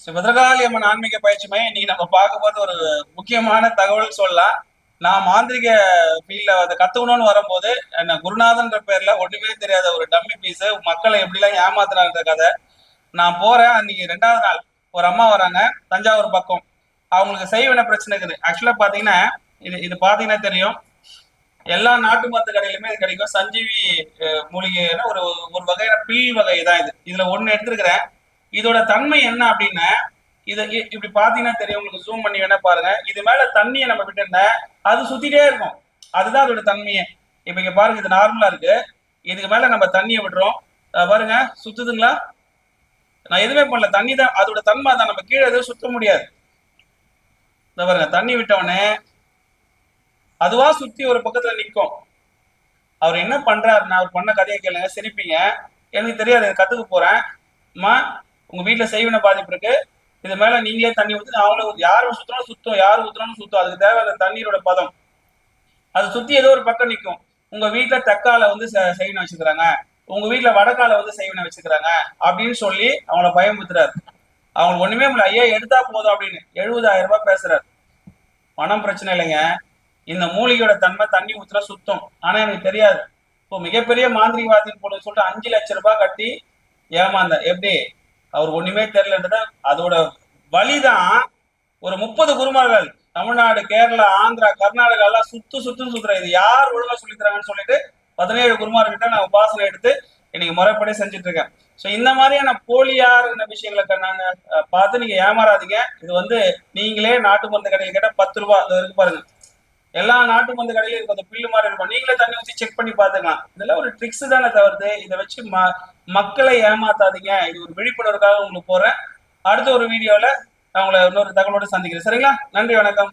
ஸ்ரீ பத்ரகாளி அம்மன் ஆன்மீக பயிற்சி மையம் இன்னைக்கு நம்ம பார்க்கும்போது ஒரு முக்கியமான தகவல் சொல்லலாம். நான் மாந்திரிக ஃபீல்ட்ல அதை கத்துக்கணும்னு வரும்போது என்ன குருநாதன்ற பேர்ல ஒண்ணுமே தெரியாத ஒரு டம்மி பீஸ் மக்களை எப்படிலாம் ஏமாத்துறான்ற கதை. நான் போறேன் அன்னைக்கு 2வது நாள். ஒரு அம்மா வராங்க, தஞ்சாவூர் பக்கம். அவங்களுக்கு செய்வன பிரச்சனை இருக்குது. ஆக்சுவலா பாத்தீங்கன்னா இது இது பாத்தீங்கன்னா தெரியும். எல்லா நாட்டு மருந்து கடையிலுமே இது கிடைக்கும். சஞ்சீவி மூலிகைன்னா ஒரு ஒரு வகையான பில் வகை தான் இது. இதுல ஒண்ணு எடுத்துருக்கிறேன். இதோட தன்மை என்ன அப்படின்னா, இப்படி பாத்தீங்கன்னா தெரியும், உங்களுக்கு ஜூம் பண்ணி வேணா பாருங்க. இது மேல தண்ணியை நம்ம விட்டுருந்தா அது சுத்திட்டே இருக்கும். அதுதான் அதோட தன்மையே. இப்ப இங்க பாருங்க, இது நார்மலா இருக்கு. இதுக்கு மேல நம்ம தண்ணியை விடுறோம். பாருங்க, சுத்துதுங்களா? நான் எதுவுமே பண்ணல, தண்ணி தான் அதோட தன்மை தான். நம்ம கீழே எதுவும் சுத்த முடியாது. பாருங்க, தண்ணி விட்டவொடனே அதுவா சுத்தி ஒரு பக்கத்துல நிற்கும். அவர் என்ன பண்றாருன்னா, அவர் பண்ண கதையை கேளுங்க, சிரிப்பீங்க. எனக்கு தெரியாது, கத்துக்க போறேன். அம்மா, உங்க வீட்டுல செய்வின பாதிப்பு இருக்கு, இது மேல நீங்களே தண்ணி ஊற்றி அவங்கள யாரும் சுத்தணும் சுத்தம், யார் ஊத்துறாலும் சுத்தம். அதுக்கு தேவை அந்த தண்ணீரோட பதம். அது சுத்தி ஏதோ ஒரு பக்கம் நிற்கும். உங்க வீட்டுல தெற்கால வந்து செய்வினை வச்சுக்கிறாங்க, உங்க வீட்டுல வடக்கால வந்து செய்வினை வச்சுக்கிறாங்க அப்படின்னு சொல்லி அவங்கள பயமுறுத்துறாரு. அவங்களுக்கு ஒண்ணுமே இல்லை, ஐயா எடுத்தா போதும் அப்படின்னு 70,000 ரூபாய் பேசுறாரு. பணம் பிரச்சனை இல்லைங்க, இந்த மூலிகையோட தன்மை தண்ணி ஊத்துற சுத்தம். ஆனா எனக்கு தெரியாது. இப்போ மிகப்பெரிய மாந்திரிகவாதின்னு போல சொல்லிட்டு 5 லட்சம் ரூபாய் கட்டி ஏமாந்த எப்படி அவர் ஒண்ணுமே தெரியலன்றத அதோட வழிதான். ஒரு 30 குருமார்கள் தமிழ்நாடு, கேரளா, ஆந்திரா, கர்நாடகா எல்லாம் சுத்துன்னு சுத்துற. இது யார் ஒழுங்கா சொல்லி தராங்கன்னு சொல்லிட்டு 17 குருமார்கிட்ட நான் உபாசனை எடுத்து இன்னைக்கு முறைப்படி செஞ்சுட்டு இருக்கேன். ஸோ இந்த மாதிரியான போலியார் விஷயங்களை நான் பார்த்து நீங்க ஏமாறாதீங்க. இது வந்து நீங்களே நாட்டு மருந்து கடையில் கேட்ட 10 ரூபாய் இருக்கு பாருங்க. எல்லா நாட்டு மருந்து கடையிலும் இருக்கும், அந்த பில்லு மாதிரி இருக்கும். நீங்களே தண்ணி ஊற்றி செக் பண்ணி பாத்துக்கலாம். இதெல்லாம் ஒரு ட்ரிக்ஸ் தானே தவிர்த்து இதை வச்சு மக்களை ஏமாத்தாதீங்க. இது ஒரு விழிப்புணர்வுக்காக உங்களுக்கு போறேன். அடுத்த ஒரு வீடியோல நான் உங்களை இன்னொரு தகவலோடு சந்திக்கிறேன். சரிங்களா? நன்றி, வணக்கம்.